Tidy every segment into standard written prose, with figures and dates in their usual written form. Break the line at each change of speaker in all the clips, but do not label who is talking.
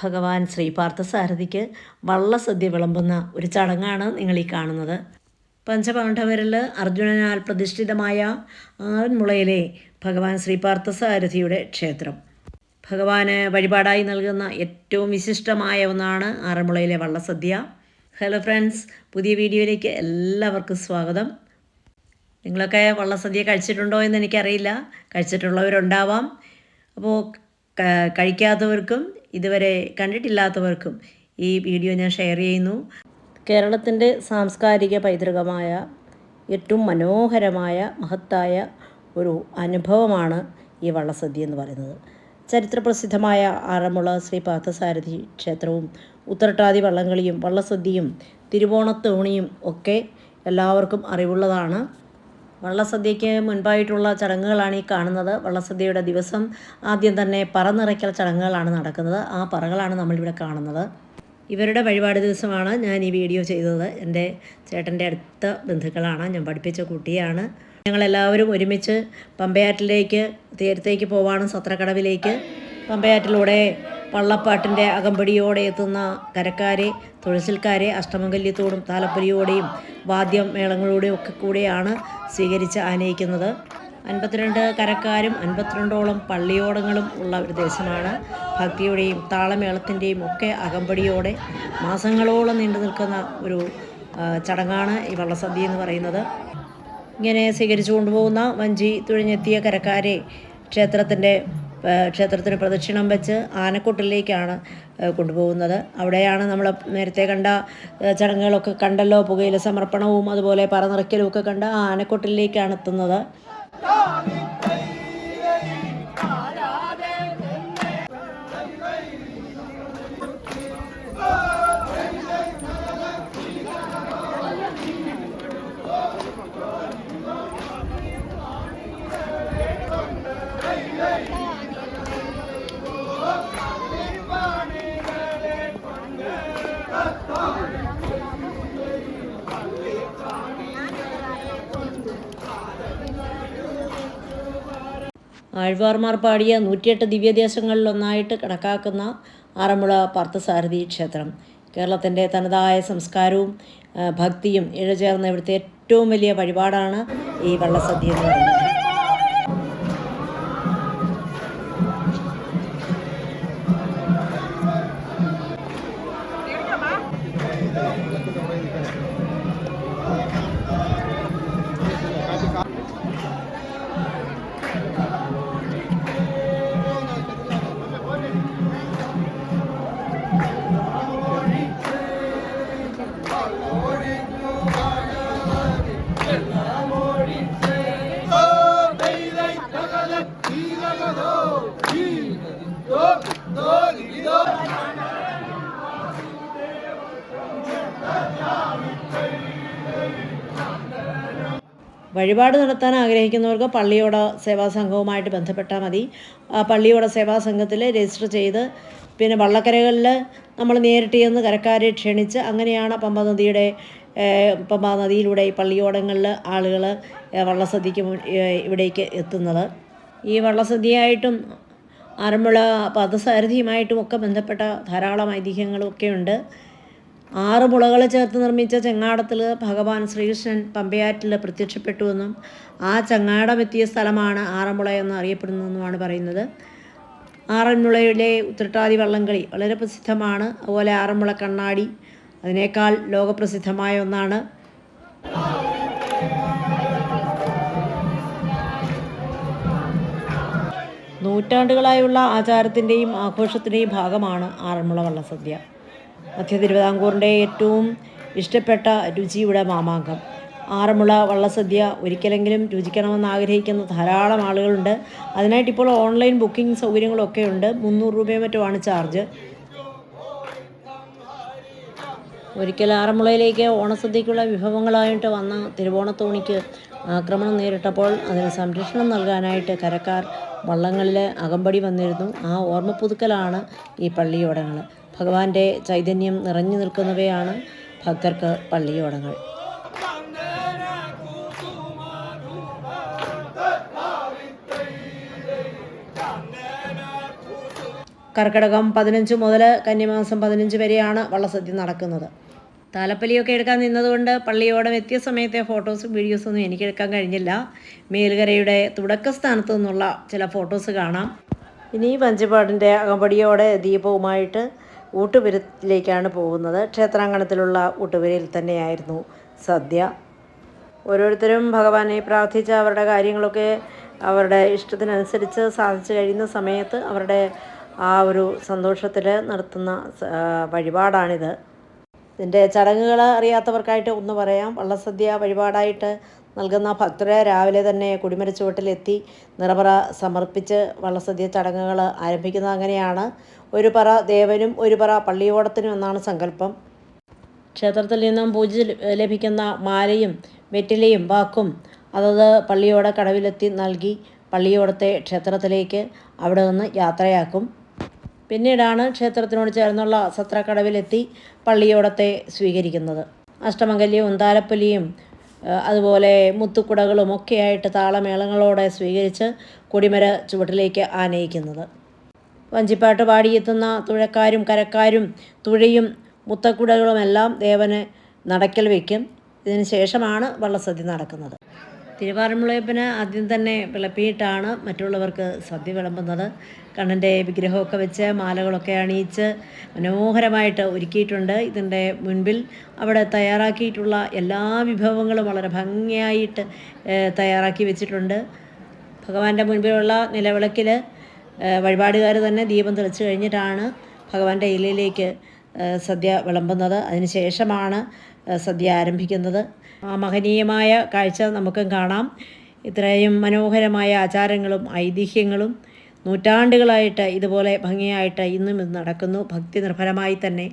ഭഗവാൻ ശ്രീ പാർത്ഥസാരഥിക്ക് വള്ളസദ്യ വിളമ്പുന്ന ഒരു ചടങ്ങാണ് നിങ്ങളീ കാണുന്നത്. പഞ്ചപാണ്ഡവരിൽ അർജുനനാൽ പ്രതിഷ്ഠിതമായ ആറന്മുളയിലെ ഭഗവാൻ ശ്രീ പാർത്ഥസാരഥിയുടെ ക്ഷേത്രം. ഭഗവാന് വഴിപാടായി നൽകുന്ന ഏറ്റവും വിശിഷ്ടമായ ഒന്നാണ് ആറന്മുളയിലെ വള്ളസദ്യ. ഹലോ ഫ്രണ്ട്സ്, പുതിയ വീഡിയോയിലേക്ക് എല്ലാവർക്കും സ്വാഗതം. നിങ്ങളൊക്കെ വള്ളസദ്യ കഴിച്ചിട്ടുണ്ടോ എന്ന് എനിക്കറിയില്ല. കഴിച്ചിട്ടുള്ളവരുണ്ടാവാം. അപ്പോൾ കഴിക്കാത്തവർക്കും ഇതുവരെ കണ്ടിട്ടില്ലാത്തവർക്കും ഈ വീഡിയോ ഞാൻ ഷെയർ ചെയ്യുന്നു. കേരളത്തിൻ്റെ സാംസ്കാരിക പൈതൃകമായ ഏറ്റവും മനോഹരമായ മഹത്തായ ഒരു അനുഭവമാണ് ഈ വള്ളസദ്യ എന്ന് പറയുന്നത്. ചരിത്രപ്രസിദ്ധമായ ആറന്മുള ശ്രീ പാർത്ഥസാരഥി ക്ഷേത്രവും ഉത്രട്ടാതി വള്ളംകളിയും വള്ളസദ്യയും തിരുവോണത്തോണിയും ഒക്കെ എല്ലാവർക്കും അറിവുള്ളതാണ്. വള്ളസദ്യയ്ക്ക് മുൻപായിട്ടുള്ള ചടങ്ങുകളാണ് ഈ കാണുന്നത്. വള്ളസദ്യയുടെ ദിവസം ആദ്യം തന്നെ പറ നിറയ്ക്കൽ ചടങ്ങുകളാണ് നടക്കുന്നത്. ആ പറകളാണ് നമ്മളിവിടെ കാണുന്നത്. ഇവരുടെ വഴിപാട് ദിവസമാണ് ഞാൻ ഈ വീഡിയോ ചെയ്തത്. എൻ്റെ ചേട്ടൻ്റെ അടുത്ത ബന്ധുക്കളാണ്, ഞാൻ പഠിപ്പിച്ച കുട്ടിയാണ്. ഞങ്ങളെല്ലാവരും ഒരുമിച്ച് പമ്പയാറ്റിലേക്ക് തീരത്തേക്ക് പോവാണ്, സത്രക്കടവിലേക്ക്. പമ്പയാറ്റിലൂടെ വള്ളപ്പാട്ടിൻ്റെ അകമ്പടിയോടെ എത്തുന്ന കരക്കാരെ, തുഴച്ചിൽക്കാരെ അഷ്ടമംഗല്യത്തോടും താലപ്പൊലിയോടെയും വാദ്യം മേളങ്ങളോടെയും ഒക്കെ കൂടെയാണ് സ്വീകരിച്ച് ആനയിക്കുന്നത്. 52 കരക്കാരും 52ഓളം പള്ളിയോടങ്ങളും ഉള്ള ഒരു ദേശമാണ്. ഭക്തിയുടെയും താളമേളത്തിൻ്റെയും ഒക്കെ അകമ്പടിയോടെ മാസങ്ങളോളം നീണ്ടു നിൽക്കുന്ന ഒരു ചടങ്ങാണ് ഈ വള്ളസദ്യ എന്ന് പറയുന്നത്. ഇങ്ങനെ സ്വീകരിച്ചു കൊണ്ടുപോകുന്ന വഞ്ചി തുഴഞ്ഞെത്തിയ കരക്കാരെ ക്ഷേത്രത്തിന് പ്രദക്ഷിണം വെച്ച് ആനക്കൊട്ടിലേക്കാണ് കൊണ്ടുപോകുന്നത്. അവിടെയാണ് നമ്മൾ നേരത്തെ കണ്ട ചടങ്ങുകളൊക്കെ കണ്ടല്ലോ. പുകയില സമർപ്പണവും അതുപോലെ പറ നിറയ്ക്കലും ഒക്കെ കണ്ട ആനക്കൊട്ടിലേക്കാണ് എത്തുന്നത്. ആഴ്വാർമാർ പാടിയ 108 ദിവ്യദേശങ്ങളിലൊന്നായിട്ട് കണക്കാക്കുന്ന ആറന്മുള പാർത്ഥസാരഥി ക്ഷേത്രം കേരളത്തിൻ്റെ തനതായ സംസ്കാരവും ഭക്തിയും ഇഴചേർന്ന ഇവിടുത്തെ ഏറ്റവും വലിയ വഴിപാടാണ് ഈ വള്ളസദ്യ എന്ന് പറയുന്നത്. വഴിപാട് നടത്താൻ ആഗ്രഹിക്കുന്നവർക്ക് പള്ളിയോട സേവാ സംഘവുമായിട്ട് ബന്ധപ്പെട്ടാൽ മതി. പള്ളിയോട സേവാ സംഘത്തിൽ രജിസ്റ്റർ ചെയ്ത് പിന്നെ വള്ളക്കരകളിൽ നമ്മൾ നേരിട്ട് ചെന്ന് കരക്കാരെ ക്ഷണിച്ച് അങ്ങനെയാണ് പമ്പാ നദിയിലൂടെ ഈ പള്ളിയോടങ്ങളിൽ ആളുകൾ വള്ളസദ്യക്ക് ഇവിടേക്ക് എത്തുന്നത്. ഈ വള്ളസദ്യയായിട്ടും ആറന്മുള പാർത്ഥസാരഥിയുമായിട്ടും ഒക്കെ ബന്ധപ്പെട്ട ധാരാളം ഐതിഹ്യങ്ങളൊക്കെ ഉണ്ട്. 6 മുളകൾ ചേർത്ത് നിർമ്മിച്ച ചെങ്ങാടത്തിൽ ഭഗവാൻ ശ്രീകൃഷ്ണൻ പമ്പയാറ്റിൽ പ്രത്യക്ഷപ്പെട്ടുവെന്നും ആ ചങ്ങാടം എത്തിയ സ്ഥലമാണ് ആറന്മുള എന്ന് അറിയപ്പെടുന്നതെന്നുമാണ് പറയുന്നത്. ആറന്മുളയിലെ ഉത്രട്ടാതി വള്ളംകളി വളരെ പ്രസിദ്ധമാണ്. അതുപോലെ ആറന്മുള കണ്ണാടി അതിനേക്കാൾ ലോകപ്രസിദ്ധമായ ഒന്നാണ്. നൂറ്റാണ്ടുകളായുള്ള ആചാരത്തിൻ്റെയും ആഘോഷത്തിൻ്റെയും ഭാഗമാണ് ആറന്മുള വള്ളസദ്യ. മധ്യ തിരുവിതാംകൂറിൻ്റെ ഏറ്റവും ഇഷ്ടപ്പെട്ട രുചിയുടെ മാമാങ്കം. ആറന്മുള വള്ളസദ്യ ഒരിക്കലെങ്കിലും രുചിക്കണമെന്ന് ആഗ്രഹിക്കുന്ന ധാരാളം ആളുകളുണ്ട്. അതിനായിട്ട് ഇപ്പോൾ ഓൺലൈൻ ബുക്കിംഗ് സൗകര്യങ്ങളൊക്കെ ഉണ്ട്. 300 രൂപയോ മറ്റുമാണ് ചാർജ്. ഒരിക്കൽ ആറന്മുളയിലേക്ക് ഓണസദ്യക്കുള്ള വിഭവങ്ങളായിട്ട് വന്ന തിരുവോണത്തോണിക്ക് ആക്രമണം നേരിട്ടപ്പോൾ അതിന് സംരക്ഷണം നൽകാനായിട്ട് കരക്കാർ വള്ളങ്ങളിൽ അകമ്പടി വന്നിരുന്നു. ആ ഓർമ്മ പുതുക്കലാണ് ഈ പള്ളിയോടങ്ങൾ. ഭഗവാന്റെ ചൈതന്യം നിറഞ്ഞു നിൽക്കുന്നവയാണ് ഭക്തർക്ക് പള്ളിയോടങ്ങൾ. കർക്കിടകം 15 മുതൽ കന്നിമാസം 15 വരെയാണ് വള്ളസദ്യ നടക്കുന്നത്. താലപ്പൊലിയൊക്കെ എടുക്കാൻ നിന്നതുകൊണ്ട് പള്ളിയോടം എത്തിയ സമയത്തെ ഫോട്ടോസും വീഡിയോസൊന്നും എനിക്ക് എടുക്കാൻ കഴിഞ്ഞില്ല. മേലുകരയുടെ തുടക്ക സ്ഥാനത്തു നിന്നുള്ള ചില ഫോട്ടോസ് കാണാം. ഇനി വഞ്ചിപ്പാടിൻ്റെ അകമ്പടിയോടെ ദീപവുമായിട്ട് ഊട്ടുപുരത്തിലേക്കാണ് പോകുന്നത്. ക്ഷേത്രാങ്കണത്തിലുള്ള ഊട്ടുപുരയിൽ തന്നെയായിരുന്നു സദ്യ. ഓരോരുത്തരും ഭഗവാനെ പ്രാർത്ഥിച്ച് അവരുടെ കാര്യങ്ങളൊക്കെ അവരുടെ ഇഷ്ടത്തിനനുസരിച്ച് സാധിച്ചു കഴിയുന്ന സമയത്ത് അവരുടെ ആ ഒരു സന്തോഷത്തിൽ നടത്തുന്ന വഴിപാടാണിത്. ഇതിൻ്റെ ചടങ്ങുകൾ അറിയാത്തവർക്കായിട്ട് ഒന്ന് പറയാം. വള്ളസദ്യ വഴിപാടായിട്ട് നൽകുന്ന ഭക്തരെ രാവിലെ തന്നെ കൊടിമരച്ചുവട്ടിലെത്തി നിറപറ സമർപ്പിച്ച് വള്ളസദ്യ ചടങ്ങുകൾ ആരംഭിക്കുന്നത് അങ്ങനെയാണ്. ഒരു പറ ദേവനും ഒരു പറ പള്ളിയോടത്തിനും എന്നാണ് സങ്കല്പം. ക്ഷേത്രത്തിൽ നിന്നും പൂജ ലഭിക്കുന്ന മാലയും വെറ്റിലയും വാക്കും അതത് പള്ളിയോട കടവിലെത്തി നൽകി പള്ളിയോടത്തെ ക്ഷേത്രത്തിലേക്ക് അവിടെ നിന്ന് യാത്രയാക്കും. പിന്നീടാണ് ക്ഷേത്രത്തിനോട് ചേർന്നുള്ള സത്രക്കടവിലെത്തി പള്ളിയോടത്തെ സ്വീകരിക്കുന്നത്. അഷ്ടമംഗല്യവും താലപ്പൊലിയും അതുപോലെ മുത്തുക്കുടകളും ഒക്കെയായിട്ട് താളമേളങ്ങളോടെ സ്വീകരിച്ച് കൊടിമര ചുവട്ടിലേക്ക് ആനയിക്കുന്നത്. വഞ്ചിപ്പാട്ട് പാടിയെത്തുന്ന തുഴക്കാരും കരക്കാരും തുഴയും മുത്തക്കുടകളുമെല്ലാം ദേവന് നടക്കൽ വയ്ക്കും. ഇതിന് ശേഷമാണ് വള്ളസദ്യ നടക്കുന്നത്. തിരുവാറന്മുളയപ്പന് ആദ്യം തന്നെ വിളപ്പിയിട്ടാണ് മറ്റുള്ളവർക്ക് സദ്യ വിളമ്പുന്നത്. കണ്ണൻ്റെ വിഗ്രഹമൊക്കെ വെച്ച് മാലകളൊക്കെ അണിയിച്ച് മനോഹരമായിട്ട് ഒരുക്കിയിട്ടുണ്ട്. ഇതിൻ്റെ മുൻപിൽ അവിടെ തയ്യാറാക്കിയിട്ടുള്ള എല്ലാ വിഭവങ്ങളും വളരെ ഭംഗിയായിട്ട് തയ്യാറാക്കി വെച്ചിട്ടുണ്ട്. ഭഗവാന്റെ മുൻപിലുള്ള നിലവിളക്കിൽ വഴിപാടുകാർ തന്നെ ദീപം തെളിച്ച് കഴിഞ്ഞിട്ടാണ് ഭഗവാന്റെ ഇലയിലേക്ക് സദ്യ വിളമ്പുന്നത്. അതിന് ശേഷമാണ് സദ്യ ആരംഭിക്കുന്നത്. ആ മഹനീയമായ കാഴ്ച നമുക്കും കാണാം. ഇത്രയും മനോഹരമായ ആചാരങ്ങളും ഐതിഹ്യങ്ങളും നൂറ്റാണ്ടുകളായിട്ട് ഇതുപോലെ ഭംഗിയായിട്ട് ഇന്നും ഇത് നടക്കുന്നു. ഭക്തി നിർഭരമായി തന്നെ.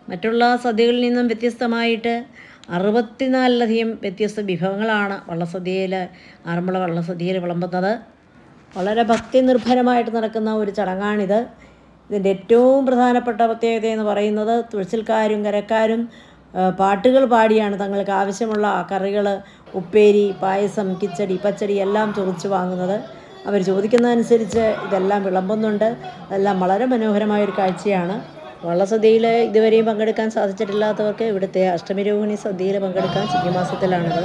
മറ്റുള്ള സദ്യകളിൽ നിന്നും വ്യത്യസ്തമായിട്ട് 64ലധികം വ്യത്യസ്ത വിഭവങ്ങളാണ് വള്ളസദ്യയിൽ ആറന്മുള വള്ളസദ്യയിൽ വിളമ്പുന്നത്. വളരെ ഭക്തി നിർഭരമായിട്ട് നടക്കുന്ന ഒരു ചടങ്ങാണിത്. ഇതിൻ്റെ ഏറ്റവും പ്രധാനപ്പെട്ട പ്രത്യേകത എന്ന് പറയുന്നത് തുഴച്ചിൽക്കാരും കരക്കാരും പാട്ടുകൾ പാടിയാണ് തങ്ങൾക്ക് ആവശ്യമുള്ള കറികൾ, ഉപ്പേരി, പായസം, കിച്ചടി, പച്ചടി എല്ലാം ചോദിച്ചു വാങ്ങുന്നത്. അവർ ചോദിക്കുന്നതനുസരിച്ച് ഇതെല്ലാം വിളമ്പുന്നുണ്ട്. അതെല്ലാം വളരെ മനോഹരമായൊരു കാഴ്ചയാണ്. വള്ളസദ്യയിൽ ഇതുവരെയും പങ്കെടുക്കാൻ സാധിച്ചിട്ടില്ലാത്തവർക്ക് ഇവിടുത്തെ അഷ്ടമിരോഹിണി സദ്യയിൽ പങ്കെടുക്കാൻ ചിങ്ങമാസത്തിലാണിത്.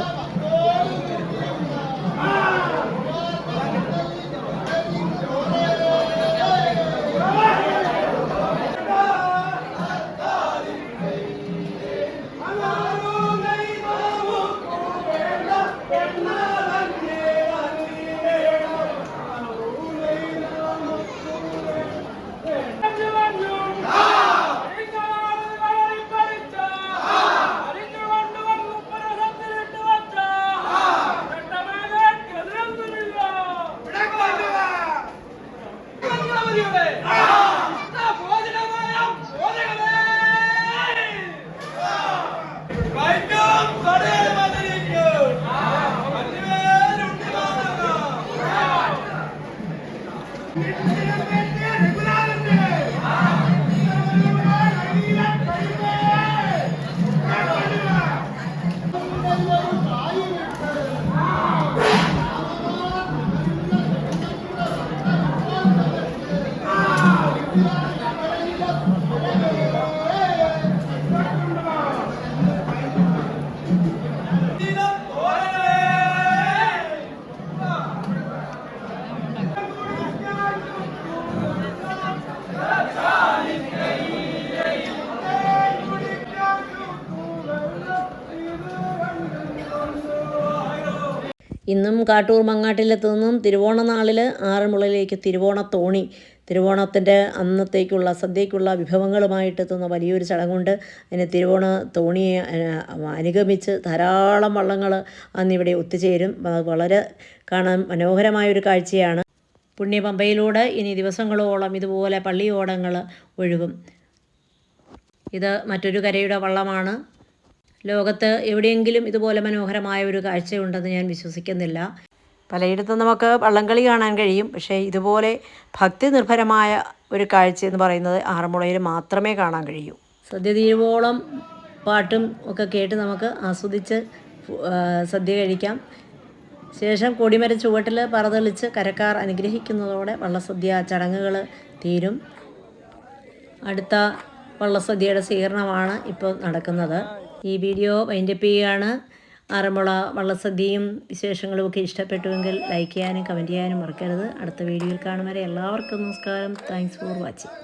ഇന്നും കാട്ടൂർ മങ്ങാട്ടിലെത്തുന്നതും തിരുവോണ നാളിൽ ആറന്മുളയിലേക്ക് തിരുവോണത്തോണി, തിരുവോണത്തിൻ്റെ അന്നത്തേക്കുള്ള സദ്യയ്ക്കുള്ള വിഭവങ്ങളുമായിട്ടെത്തുന്ന വലിയൊരു ചടങ്ങുണ്ട്. അതിന് തിരുവോണ തോണിയെ അനുഗമിച്ച് ധാരാളം വള്ളങ്ങൾ അന്നിവിടെ ഒത്തുചേരും. വളരെ കാണാൻ മനോഹരമായൊരു കാഴ്ചയാണ്. പുണ്യപമ്പയിലൂടെ ഇനി ദിവസങ്ങളോളം ഇതുപോലെ പള്ളിയോടങ്ങൾ ഒഴുകും. ഇത് മറ്റൊരു കരയുടെ വള്ളമാണ്. ലോകത്ത് എവിടെയെങ്കിലും ഇതുപോലെ മനോഹരമായ ഒരു കാഴ്ചയുണ്ടെന്ന് ഞാൻ വിശ്വസിക്കുന്നില്ല. പലയിടത്തും നമുക്ക് വള്ളംകളി കാണാൻ കഴിയും, പക്ഷേ ഇതുപോലെ ഭക്തി നിർഭരമായ ഒരു കാഴ്ച എന്ന് പറയുന്നത് ആറന്മുളയിൽ മാത്രമേ കാണാൻ കഴിയൂ. സദ്യ തീരുവോളം പാട്ടും ഒക്കെ കേട്ട് നമുക്ക് ആസ്വദിച്ച് സദ്യ കഴിക്കാം. ശേഷം കൊടിമര ചുവട്ടിൽ പറതെളിച്ച് കരക്കാർ അനുഗ്രഹിക്കുന്നതോടെ വള്ളസദ്യ ചടങ്ങുകൾ തീരും. അടുത്ത വള്ളസദ്യയുടെ സ്വീകരണമാണ് ഇപ്പോൾ നടക്കുന്നത്. ഈ വീഡിയോ വൈൻഡപ്പ് ചെയ്യുകയാണ്. ആറന്മുള വള്ളസദ്യയും വിശേഷങ്ങളും ഒക്കെ ഇഷ്ടപ്പെട്ടുവെങ്കിൽ ലൈക്ക് ചെയ്യാനും കമൻറ്റ് ചെയ്യാനും മറക്കരുത്. അടുത്ത വീഡിയോയിൽ കാണും വരെ എല്ലാവർക്കും നമസ്കാരം. Thanks for watching.